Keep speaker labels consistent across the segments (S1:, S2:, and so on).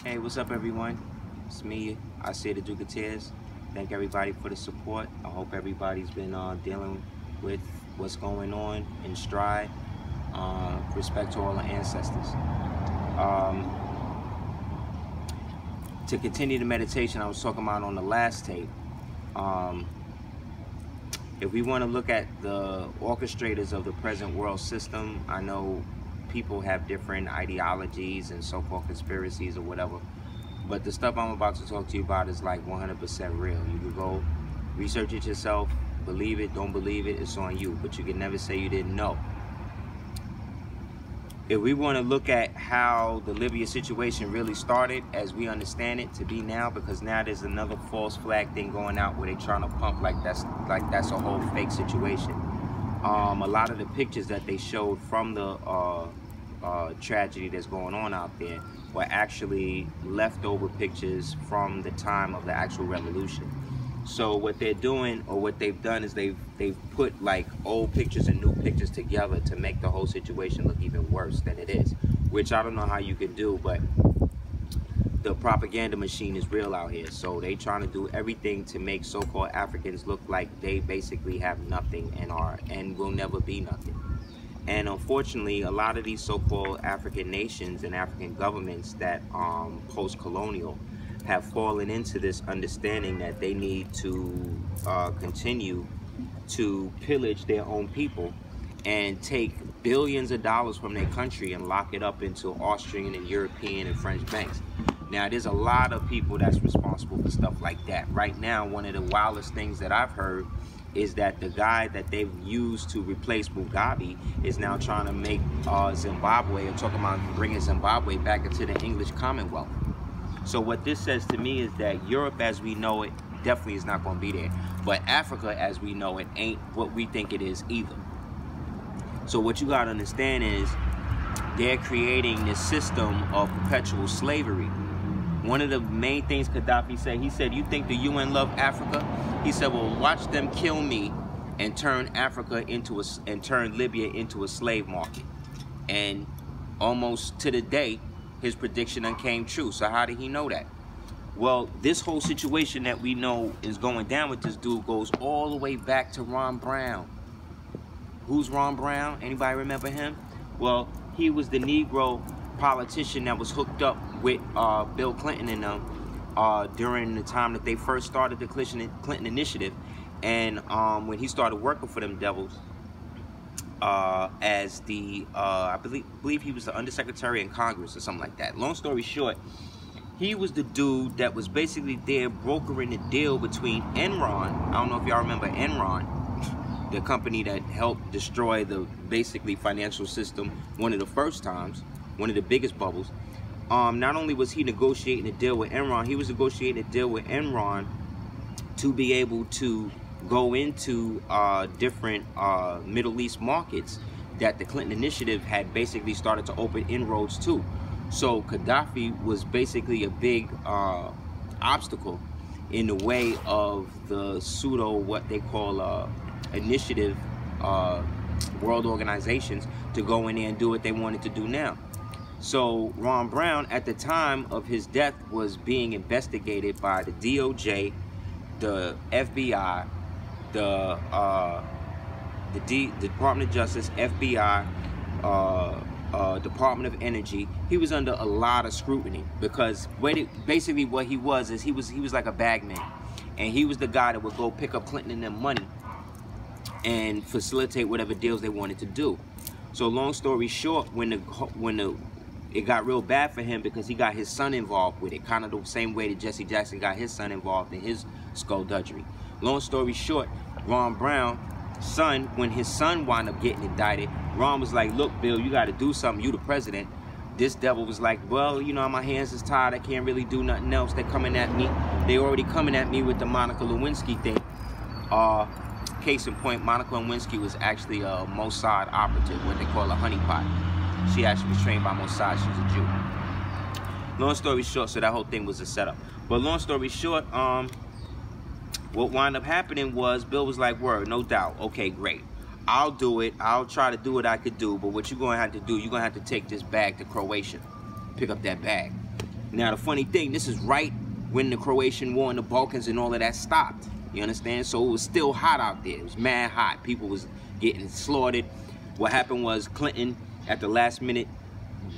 S1: Hey, what's up, everyone? It's me, Aseer the Duke of Tears. Thank everybody for the support. I hope everybody's been dealing with what's going on in stride. Respect to all the ancestors. To continue the meditation I was talking about on the last tape, if we want to look at the orchestrators of the present world system, I know people have different ideologies and so-called conspiracies or whatever, but the stuff I'm about to talk to you about is like 100% real. You can go research it yourself, believe it, don't believe it, it's on you, but you can never say you didn't know. If we want to look at how the Libya situation really started as we understand it to be now, because now there's another false flag thing going out where they're trying to pump like that's a whole fake situation. A lot of the pictures that they showed from the tragedy that's going on out there were actually leftover pictures from the time of the actual revolution. So what they're doing, or what they've done, is they've put like old pictures and new pictures together to make the whole situation look even worse than it is, which I don't know how you can do, but the propaganda machine is real out here. So they trying to do everything to make so-called Africans look like they basically have nothing and will never be nothing. And unfortunately, a lot of these so-called African nations and African governments that post-colonial have fallen into this understanding that they need to continue to pillage their own people and take billions of dollars from their country and lock it up into Austrian and European and French banks. Now, there's a lot of people that's responsible for stuff like that. Right now, one of the wildest things that I've heard is that the guy that they've used to replace Mugabe is now trying to make Zimbabwe, or talking about bringing Zimbabwe back into the English Commonwealth. So what this says to me is that Europe as we know it definitely is not going to be there. But Africa as we know it ain't what we think it is either. So what you got to understand is they're creating this system of perpetual slavery. One of the main things Gaddafi said, he said, you think the UN love Africa? He said, well, watch them kill me and turn turn Libya into a slave market. And almost to the day, his prediction came true. So how did he know that? Well, this whole situation that we know is going down with this dude goes all the way back to Ron Brown. Who's Ron Brown? Anybody remember him? Well, he was the Negro politician that was hooked up with Bill Clinton and them during the time that they first started the Clinton Initiative. And when he started working for them devils, as the I believe he was the undersecretary in Congress or something like that. Long story short, he was the dude that was basically there brokering the deal between Enron. I don't know if y'all remember Enron, the company that helped destroy the basically financial system one of the first times, one of the biggest bubbles. Not only was he negotiating a deal with Enron, he was negotiating a deal with Enron to be able to go into different Middle East markets that the Clinton Initiative had basically started to open inroads to. So Gaddafi was basically a big obstacle in the way of the pseudo, what they call initiative world organizations to go in there and do what they wanted to do now. So Ron Brown, at the time of his death, was being investigated by the DOJ, the FBI, the Department of Justice, FBI, Department of Energy. He was under a lot of scrutiny because basically what he was is he was like a bagman, and he was the guy that would go pick up Clinton and them money and facilitate whatever deals they wanted to do. So long story short, it got real bad for him because he got his son involved with it, kind of the same way that Jesse Jackson got his son involved in his skullduggery. Long story short, Ron Brown's son, when his son wound up getting indicted, Ron was like, look, Bill, you got to do something. You the president. This devil was like, well, you know, my hands is tied. I can't really do nothing else. They're coming at me. They already coming at me with the Monica Lewinsky thing. Case in point, Monica Lewinsky was actually a Mossad operative, what they call a honeypot. She actually was trained by Mossad. She's a Jew. Long story short, so that whole thing was a setup. But long story short, what wound up happening was Bill was like, word, no doubt. Okay, great. I'll do it. I'll try to do what I could do. But what you're going to have to do, you're going to have to take this bag to Croatia. Pick up that bag. Now, the funny thing, this is right when the Croatian War in the Balkans and all of that stopped. You understand? So it was still hot out there. It was mad hot. People was getting slaughtered. What happened was Clinton, at the last minute,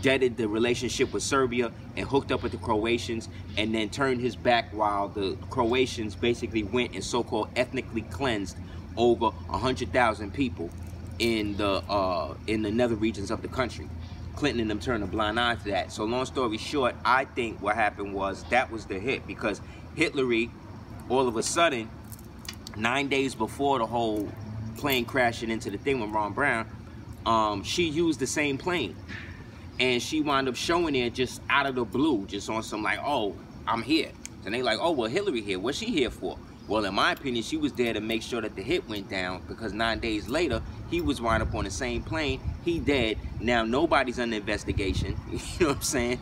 S1: deaded the relationship with Serbia and hooked up with the Croatians, and then turned his back while the Croatians basically went and so-called ethnically cleansed over 100,000 people in the nether regions of the country. Clinton and them turned a blind eye to that. So long story short, I think what happened was that was the hit, because Hillary, all of a sudden, 9 days before the whole plane crashing into the thing with Ron Brown, she used the same plane. And she wound up showing it just out of the blue, just on some like, oh, I'm here. And they like, oh, well, Hillary here. What's she here for? Well, in my opinion, she was there to make sure that the hit went down, because 9 days later, he was wound up on the same plane. He dead. Now nobody's under investigation. You know what I'm saying?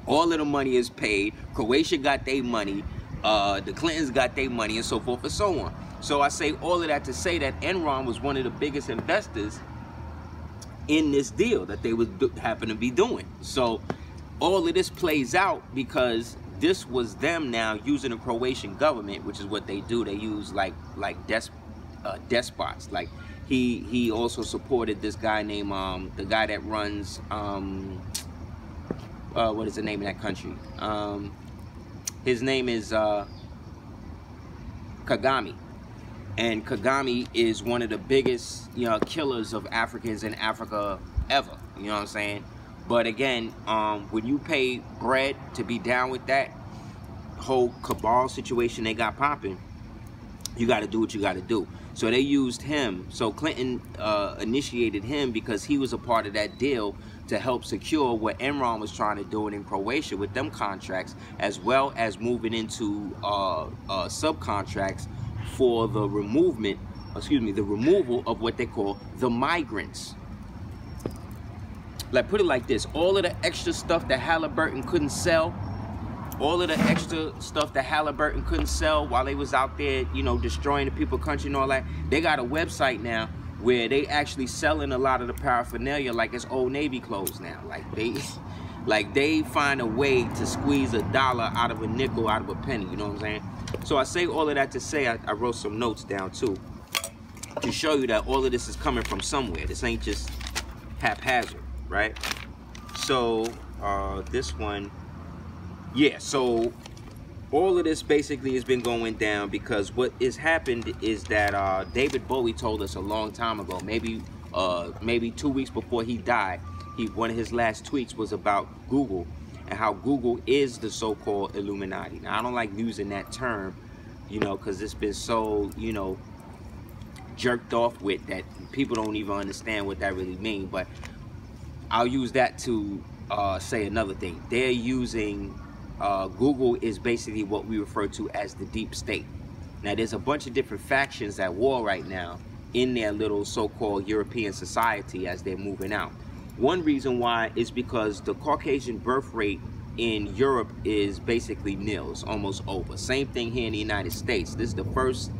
S1: All of the money is paid. Croatia got their money. The Clintons got their money, and so forth and so on. So I say all of that to say that Enron was one of the biggest investors in this deal that they would happen to be doing. So all of this plays out because this was them now using the Croatian government, which is what they do. They use like despots. Like he also supported this guy named the guy that runs what is the name of that country? His name is Kagame. And Kagame is one of the biggest, you know, killers of Africans in Africa ever. You know what I'm saying? But again, when you pay bread to be down with that whole cabal situation they got popping, you got to do what you got to do. So they used him. So Clinton initiated him because he was a part of that deal to help secure what Enron was trying to do in Croatia with them contracts, as well as moving into subcontracts for the removal of what they call the migrants. Like, put it like this, all of the extra stuff that Halliburton couldn't sell, while they was out there, you know, destroying the people country and all that, they got a website now where they actually selling a lot of the paraphernalia like it's Old Navy clothes now. Like they find a way to squeeze a dollar out of a nickel, out of a penny, you know what I'm saying? So I say all of that to say, I wrote some notes down too, to show you that all of this is coming from somewhere. This ain't just haphazard, right? So this one, yeah, so all of this basically has been going down because what has happened is that David Bowie told us a long time ago, maybe 2 weeks before he died, one of his last tweets was about Google and how Google is the so-called Illuminati. Now, I don't like using that term, you know, because it's been so, you know, jerked off with that people don't even understand what that really means. But I'll use that to say another thing. They're using, Google is basically what we refer to as the deep state. Now, there's a bunch of different factions at war right now in their little so-called European society as they're moving out. One reason why is because the Caucasian birth rate in Europe is basically nil. It's almost over. Same thing here in the United States. This is the first,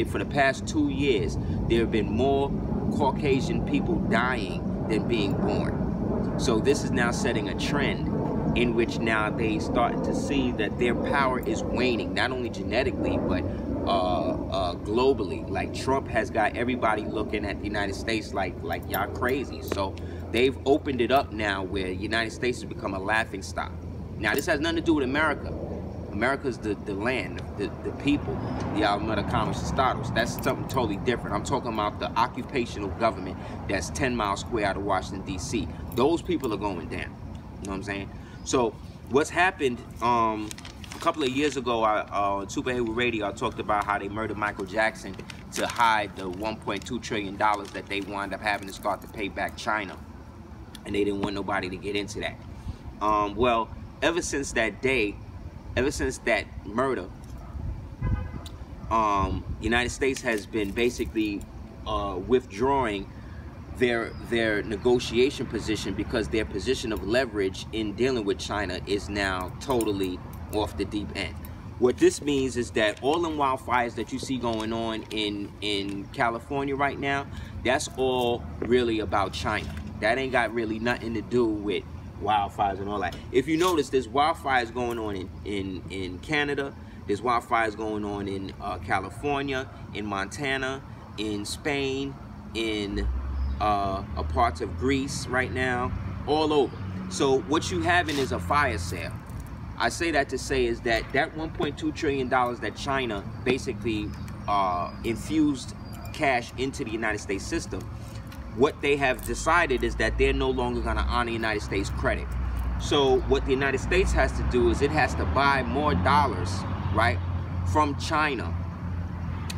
S1: for the past 2 years, there have been more Caucasian people dying than being born. So this is now setting a trend in which now they starting to see that their power is waning, not only genetically, but globally. Like, Trump has got everybody looking at the United States like y'all crazy. So they've opened it up now where the United States has become a laughing stock. Now, this has nothing to do with America. America's the land, the people, the Americanos Estados. That's something totally different. I'm talking about the occupational government that's 10 miles square out of Washington, D.C. Those people are going down. You know what I'm saying? So what's happened, a couple of years ago on Superhero Radio, I talked about how they murdered Michael Jackson to hide the $1.2 trillion that they wound up having to start to pay back China. And they didn't want nobody to get into that. Well, ever since that day, ever since that murder, United States has been basically withdrawing their negotiation position because their position of leverage in dealing with China is now totally off the deep end. What this means is that all the wildfires that you see going on in California right now, that's all really about China. That ain't got really nothing to do with wildfires and all that. If you notice, there's wildfires going on in Canada. There's wildfires going on in California, in Montana, in Spain, in parts of Greece right now, all over. So what you having is a fire sale. I say that to say is that $1.2 trillion that China basically infused cash into the United States system, what they have decided is that they're no longer going to honor the United States credit. So what the United States has to do is it has to buy more dollars, right, from China.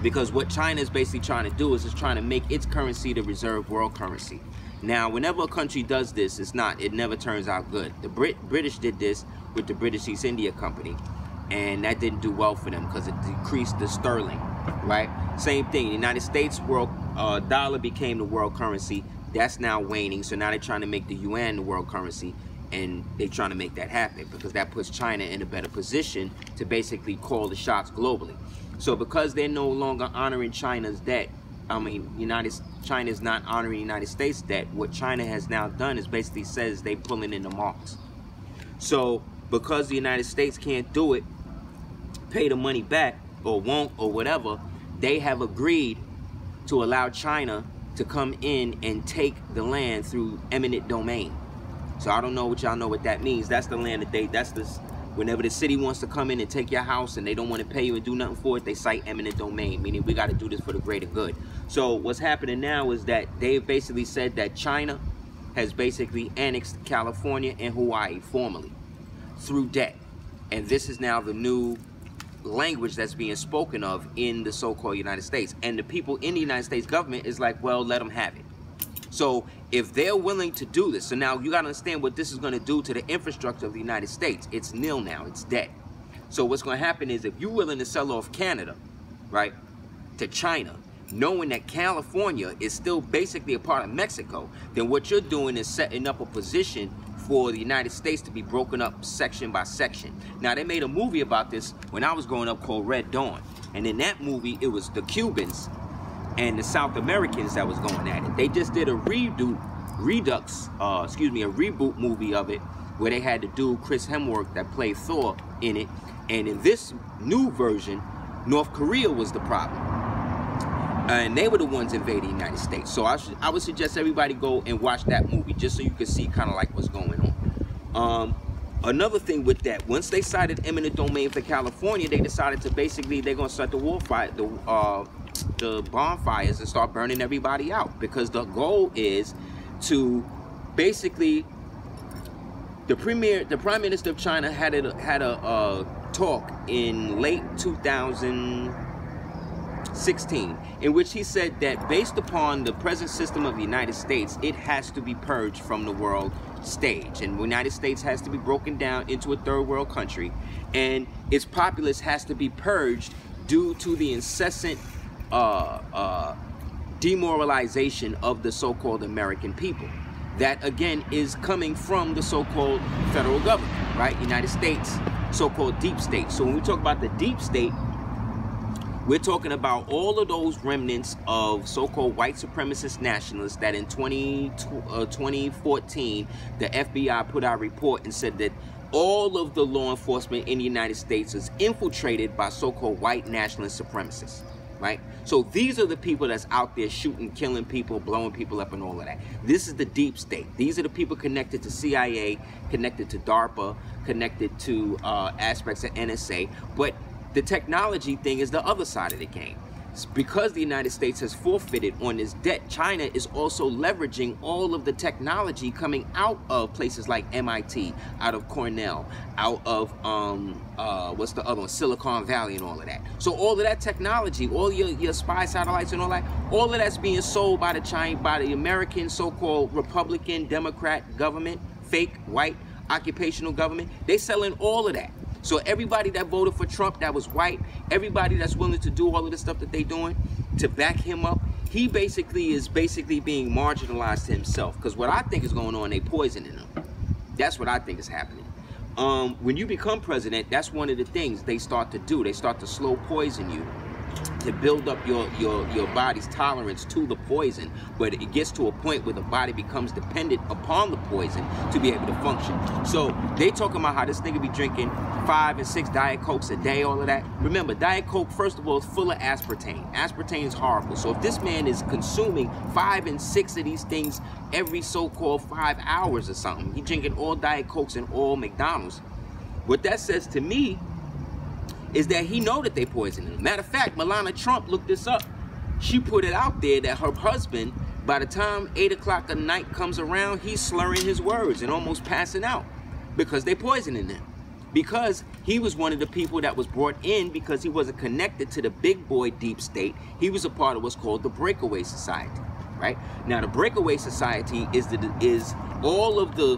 S1: Because what China is basically trying to do is it's trying to make its currency the reserve world currency. Now, whenever a country does this, it never turns out good. The British did this with the British East India Company, and that didn't do well for them because it decreased the sterling, right? Same thing, the United States world dollar became the world currency. That's now waning, so now they're trying to make the yuan the world currency, and they're trying to make that happen because that puts China in a better position to basically call the shots globally. So because they're no longer honoring China's debt, China is not honoring the United States debt, what China has now done is basically says they pulling in the marks. So because the United States can't do it, pay the money back, or won't, or whatever, they have agreed to allow China to come in and take the land through eminent domain. So I don't know what y'all know what that means. That's the land that whenever the city wants to come in and take your house and they don't want to pay you and do nothing for it, they cite eminent domain, meaning we got to do this for the greater good. So what's happening now is that they've basically said that China has basically annexed California and Hawaii formally through debt. And this is now the new language that's being spoken of in the so-called United States. And the people in the United States government is like, well, let them have it. So if they're willing to do this, so now you got to understand what this is going to do to the infrastructure of the United States. It's nil now, it's dead. So what's going to happen is if you're willing to sell off Canada, right, to China, knowing that California is still basically a part of Mexico, then what you're doing is setting up a position for the United States to be broken up section by section. Now, they made a movie about this when I was growing up called Red Dawn. And in that movie, it was the Cubans and the South Americans that was going at it. They just did a reboot movie of it where they had the dude Chris Hemsworth that played Thor in it. And in this new version, North Korea was the problem. And they were the ones invading the United States. So I would suggest everybody go and watch that movie just so you can see kind of like what's going on. Another thing with that, once they cited eminent domain for California, they decided to basically, they're going to start the bonfires and start burning everybody out, because the goal is to basically, the Prime Minister of China had a talk in late 2016 in which he said that based upon the present system of the United States, it has to be purged from the world stage, and the United States has to be broken down into a third world country, and its populace has to be purged due to the incessant demoralization of the so-called American people. That again is coming from the so-called federal government, right? United States, so-called deep state. So when we talk about the deep state, we're talking about all of those remnants of so-called white supremacist nationalists that in 2014, the FBI put out a report and said that all of the law enforcement in the United States is infiltrated by so-called white nationalist supremacists, right? So these are the people that's out there shooting, killing people, blowing people up and all of that. This is the deep state. These are the people connected to CIA, connected to DARPA, connected to aspects of NSA. But the technology thing is the other side of the game. Because the United States has forfeited on this debt, China is also leveraging all of the technology coming out of places like MIT, out of Cornell, out of what's the other one, Silicon Valley and all of that. So all of that technology, all your spy satellites and all of that's being sold by the American so-called Republican Democrat government, fake white occupational government. They selling all of that. So everybody that voted for Trump that was white, everybody that's willing to do all of the stuff that they're doing to back him up, he basically is being marginalized to himself. Because what I think is going on, they poisoning him. That's what I think is happening. When you become president, that's one of the things they start to do. They start to slow poison you to build up your body's tolerance to the poison, but it gets to a point where the body becomes dependent upon the poison to be able to function. So they talking about how this nigga be drinking 5 and 6 Diet Cokes a day, all of that. Remember, Diet Coke, first of all, is full of aspartame. Aspartame is horrible. So if this man is consuming 5 and 6 of these things every so-called 5 hours or something, he drinking all Diet Cokes and all McDonald's, what that says to me is that he know that they poisoning him. Matter of fact, Melania Trump looked this up. She put it out there that her husband, by the time 8 o'clock at night comes around, he's slurring his words and almost passing out because they poisoning him. Because he was one of the people that was brought in because he wasn't connected to the big boy deep state. He was a part of what's called the Breakaway Society, right? Now, the Breakaway Society is all of the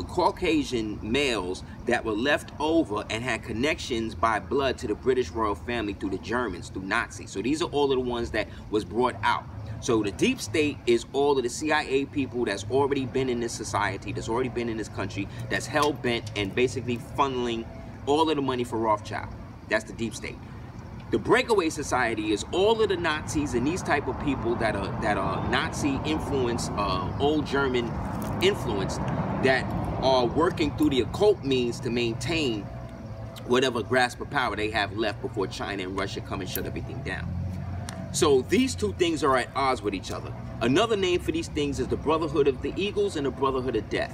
S1: Caucasian males that were left over and had connections by blood to the British royal family through the Germans, through Nazis. So these are all of the ones that was brought out. So the deep state is all of the CIA people that's already been in this society, that's already been in this country, that's hell-bent and basically funneling all of the money for Rothschild. That's the deep state. The Breakaway Society is all of the Nazis and these type of people that are Nazi influenced, old German influenced, that are working through the occult means to maintain whatever grasp of power they have left before China and Russia come and shut everything down. So these two things are at odds with each other. Another name for these things is the Brotherhood of the Eagles and the Brotherhood of Death.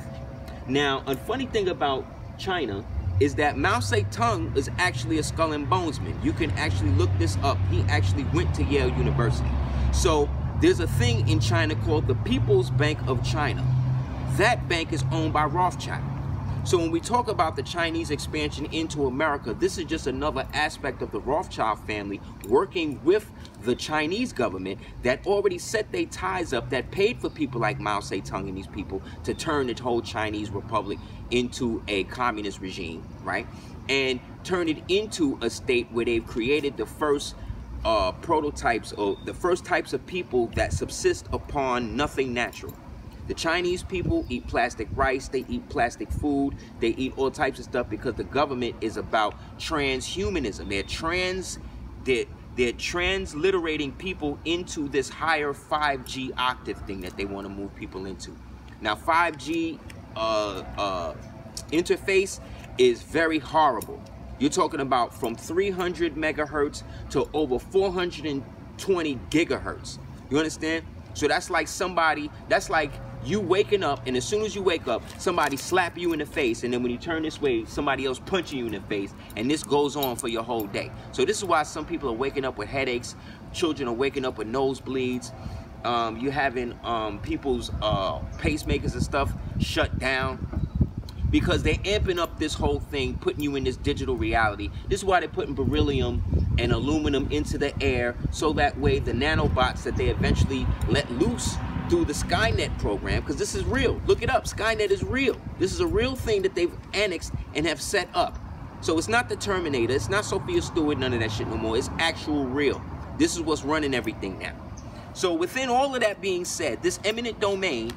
S1: Now, a funny thing about China is that Mao Zedong is actually a skull and bonesman. You can actually look this up. He actually went to Yale University. So there's a thing in China called the People's Bank of China. That bank is owned by Rothschild. So when we talk about the Chinese expansion into America, this is just another aspect of the Rothschild family working with the Chinese government that already set their ties up, that paid for people like Mao Zedong and these people to turn the whole Chinese Republic into a communist regime, right? And turn it into a state where they've created the first prototypes, or the first types of people that subsist upon nothing natural. The Chinese people eat plastic rice, they eat plastic food, they eat all types of stuff because the government is about transhumanism. They're transliterating people into this higher 5G octave thing that they want to move people into. Now, 5G interface is very horrible. You're talking about from 300 megahertz to over 420 gigahertz. You understand? So that's like somebody, that's like you waking up, and as soon as you wake up, somebody slap you in the face, and then when you turn this way, somebody else punching you in the face, and this goes on for your whole day. So this is why some people are waking up with headaches, children are waking up with nosebleeds, you're having people's pacemakers and stuff shut down, because they're amping up this whole thing, putting you in this digital reality. This is why they're putting beryllium and aluminum into the air, so that way the nanobots that they eventually let loose through the Skynet program, because this is real. Look it up. Skynet is real. This is a real thing that they've annexed and have set up. So it's not the Terminator. It's not Sophia Stewart. None of that shit no more. It's actual real. This is what's running everything now. So within all of that being said, this eminent domain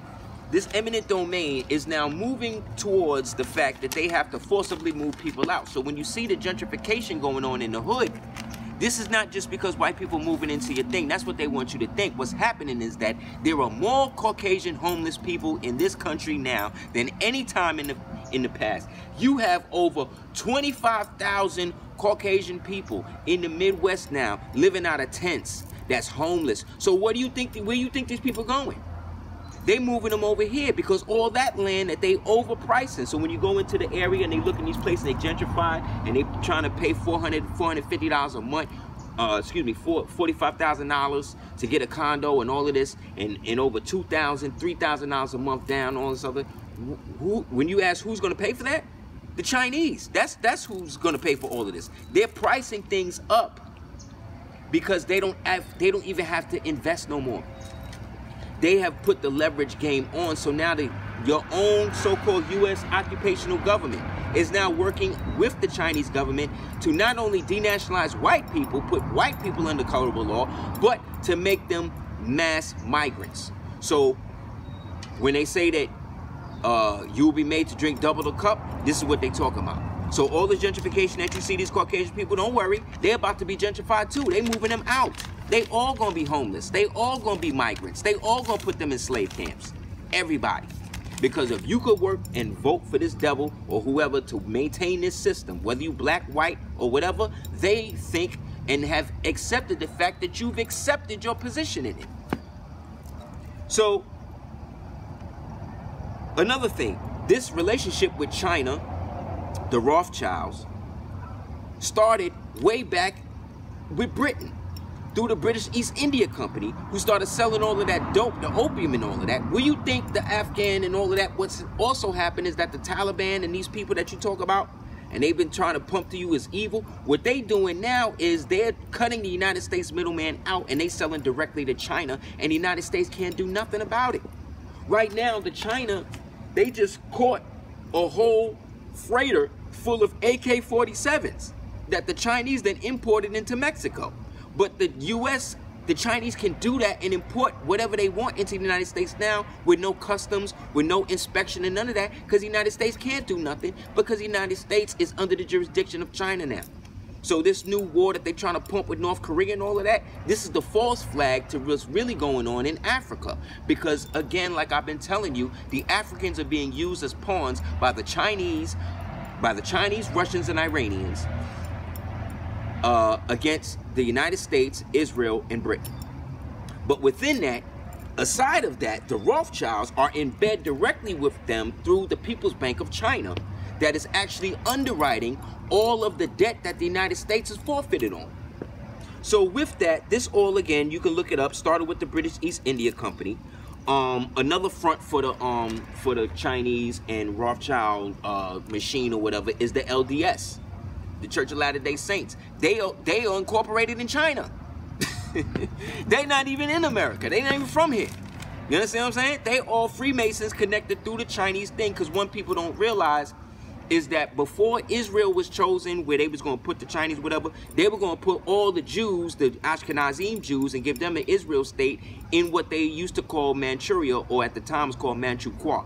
S1: is now moving towards the fact that they have to forcibly move people out. So when you see the gentrification going on in the hood, this is not just because white people moving into your thing. That's what they want you to think. What's happening is that there are more Caucasian homeless people in this country now than any time in the past. You have over 25,000 Caucasian people in the Midwest now living out of tents that's homeless. So what do you think? Where do you think these people going? They moving them over here because all that land that they overpricing. So when you go into the area and they look in these places, they gentrify and they trying to pay $450 a month, $45,000 to get a condo and all of this, and over $2,000, $3,000 a month down, all this other. When you ask who's going to pay for that, the Chinese. That's who's going to pay for all of this. They're pricing things up because they don't even have to invest no more. They have put the leverage game on, so now your own so-called U.S. occupational government is now working with the Chinese government to not only denationalize white people, put white people under colorable law, but to make them mass migrants. So when they say that you'll be made to drink double the cup, this is what they talk about. So all the gentrification that you see these Caucasian people, don't worry, they're about to be gentrified too. They moving them out. They all gonna be homeless. They all gonna be migrants. They all gonna put them in slave camps. Everybody. Because if you could work and vote for this devil or whoever to maintain this system, whether you black, white, or whatever, they think and have accepted the fact that you've accepted your position in it. So, another thing, this relationship with China, the Rothschilds, started way back with Britain through the British East India Company, who started selling all of that dope, the opium and all of that. Will you think the Afghan and all of that, what's also happened is that the Taliban and these people that you talk about, and they've been trying to pump to you as evil, what they doing now is they're cutting the United States middleman out and they selling directly to China, and the United States can't do nothing about it. Right now, the China, they just caught a whole freighter full of AK-47s that the Chinese then imported into Mexico. But the US, the Chinese can do that and import whatever they want into the United States now with no customs, with no inspection and none of that, because the United States can't do nothing because the United States is under the jurisdiction of China now. So this new war that they're trying to pump with North Korea and all of that, this is the false flag to what's really going on in Africa. Because again, like I've been telling you, the Africans are being used as pawns by the Chinese, Russians, and Iranians against the United States, Israel, and Britain. But within that, aside of that, the Rothschilds are in bed directly with them through the People's Bank of China that is actually underwriting all of the debt that the United States has forfeited on. So with that, this all, again, you can look it up, started with the British East India Company. Another front for the Chinese and Rothschild machine or whatever is the LDS, the Church of Latter-day Saints. They are incorporated in China. They're not even in America. They're not even from here. You understand what I'm saying? They all Freemasons connected through the Chinese thing, because one people don't realize is that before Israel was chosen, where they was going to put the Chinese, whatever, they were going to put all the Jews, the Ashkenazim Jews, and give them an Israel state in what they used to call Manchuria, or at the time was called Manchukuo.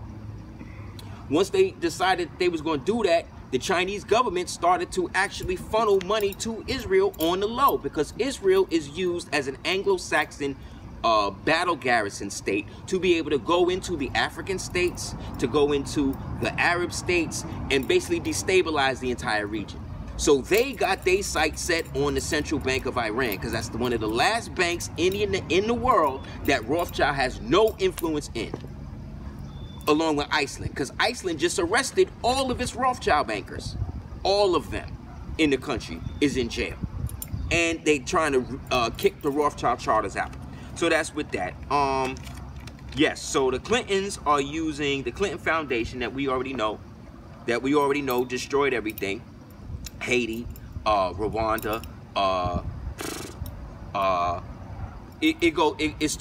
S1: Once they decided they was going to do that, the Chinese government started to actually funnel money to Israel on the low, because Israel is used as an Anglo-Saxon battle garrison state to be able to go into the African states, to go into the Arab states, and basically destabilize the entire region. So they got their sights set on the Central Bank of Iran, because that's one of the last banks in the world that Rothschild has no influence in, along with Iceland, because Iceland just arrested all of its Rothschild bankers. All of them in the country is in jail, and they trying to kick the Rothschild charters out. So that's with that. Yes, so the Clintons are using the Clinton Foundation that we already know destroyed everything. Haiti, Rwanda, it's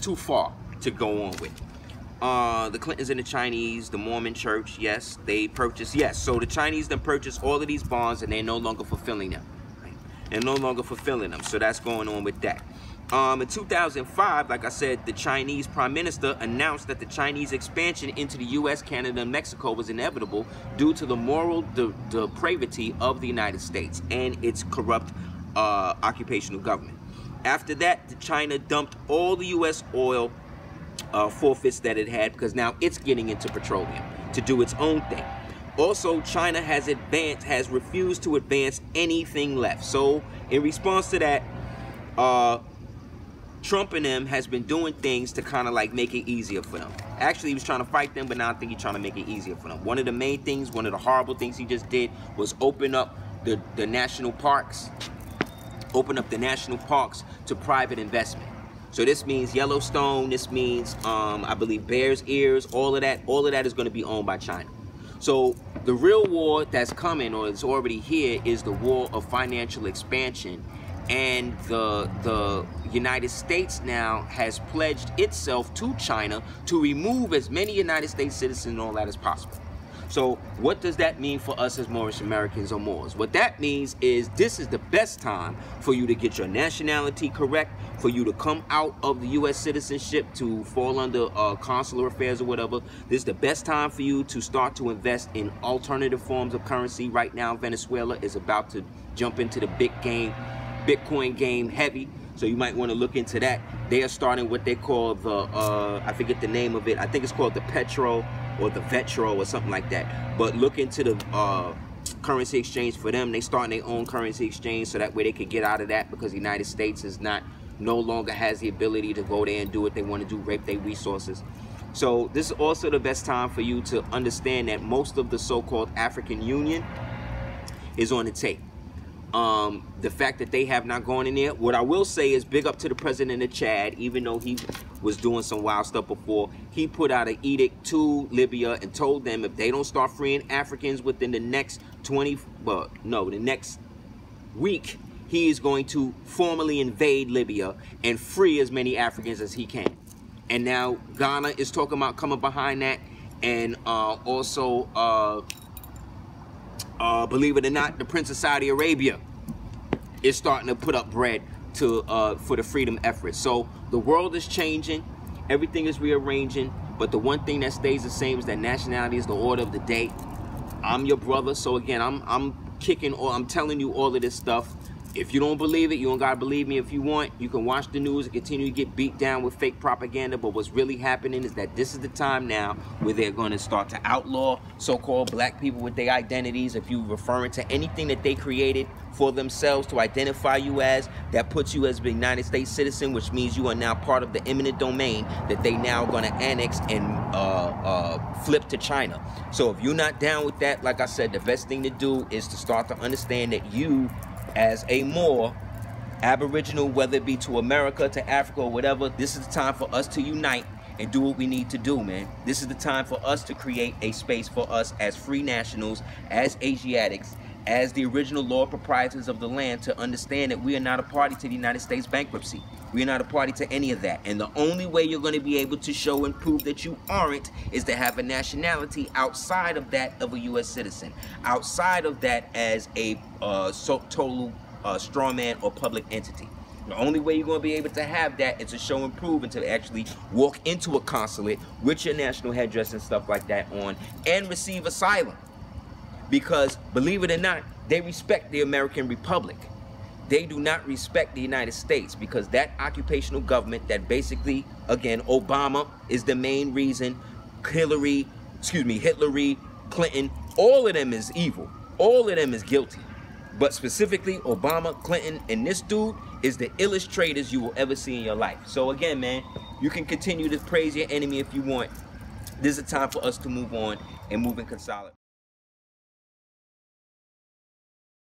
S1: too far to go on with. The Clintons and the Chinese, the Mormon Church, yes, they purchased, yes. So the Chinese then purchased all of these bonds, and they're no longer fulfilling them. Right? They're no longer fulfilling them. So that's going on with that. In 2005, like I said, the Chinese Prime Minister announced that the Chinese expansion into the U.S., Canada, and Mexico was inevitable due to the moral depravity of the United States and its corrupt occupational government. After that, China dumped all the U.S. oil forfeits that it had, because now it's getting into petroleum to do its own thing. Also, China has refused to advance anything left. So in response to that, Trump and them has been doing things to kind of like make it easier for them. Actually, he was trying to fight them, but now I think he's trying to make it easier for them. One of the main things, one of the horrible things he just did was open up the national parks. Open up the national parks to private investment. So this means Yellowstone, this means, I believe, Bears Ears, all of that is going to be owned by China. So the real war that's coming, or is already here, is the war of financial expansion. And the United States now has pledged itself to China to remove as many United States citizens and all that as possible. So what does that mean for us as Moorish Americans or Moors? What that means is this is the best time for you to get your nationality correct, for you to come out of the U.S. citizenship to fall under consular affairs or whatever. This is the best time for you to start to invest in alternative forms of currency. Right now, Venezuela is about to jump into the big game, Bitcoin game heavy. So you might want to look into that. They are starting what they call the, I forget the name of it. I think it's called the Petro or the Vetro or something like that. But look into the currency exchange for them. They starting their own currency exchange so that way they could get out of that, because the United States is no longer has the ability to go there and do what they want to do, rape their resources. So this is also the best time for you to understand that most of the so-called African Union is on the tape. The fact that they have not gone in there. What I will say is big up to the president of Chad, even though he was doing some wild stuff before. He put out an edict to Libya and told them if they don't start freeing Africans within the next the next week, he is going to formally invade Libya and free as many Africans as he can. And now Ghana is talking about coming behind that, and also believe it or not, the Prince of Saudi Arabia is starting to put up bread to for the freedom effort. So the world is changing, everything is rearranging, but the one thing that stays the same is that nationality is the order of the day. I'm your brother, so again, I'm telling you all of this stuff. If you don't believe it, you don't gotta believe me. If you want, you can watch the news and continue to get beat down with fake propaganda. But what's really happening is that this is the time now where they're gonna start to outlaw so-called black people with their identities. If you're referring to anything that they created for themselves to identify you as, that puts you as a United States citizen, which means you are now part of the eminent domain that they now gonna annex and flip to China. So if you're not down with that, like I said, the best thing to do is to start to understand that you, as a Moor, Aboriginal, whether it be to America, to Africa, or whatever, this is the time for us to unite and do what we need to do, man. This is the time for us to create a space for us as free nationals, as Asiatics, as the original law proprietors of the land, to understand that we are not a party to the United States bankruptcy. We are not a party to any of that. And the only way you're going to be able to show and prove that you aren't is to have a nationality outside of that of a U.S. citizen, outside of that as a total straw man or public entity. The only way you're going to be able to have that is to show and prove, and to actually walk into a consulate with your national headdress and stuff like that on and receive asylum. Because, believe it or not, they respect the American Republic. They do not respect the United States, because that occupational government that basically, again, Obama is the main reason, Hillary, Clinton, all of them is evil. All of them is guilty. But specifically, Obama, Clinton, and this dude is the illest traitors you will ever see in your life. So again, man, you can continue to praise your enemy if you want. This is a time for us to move on and move and consolidate.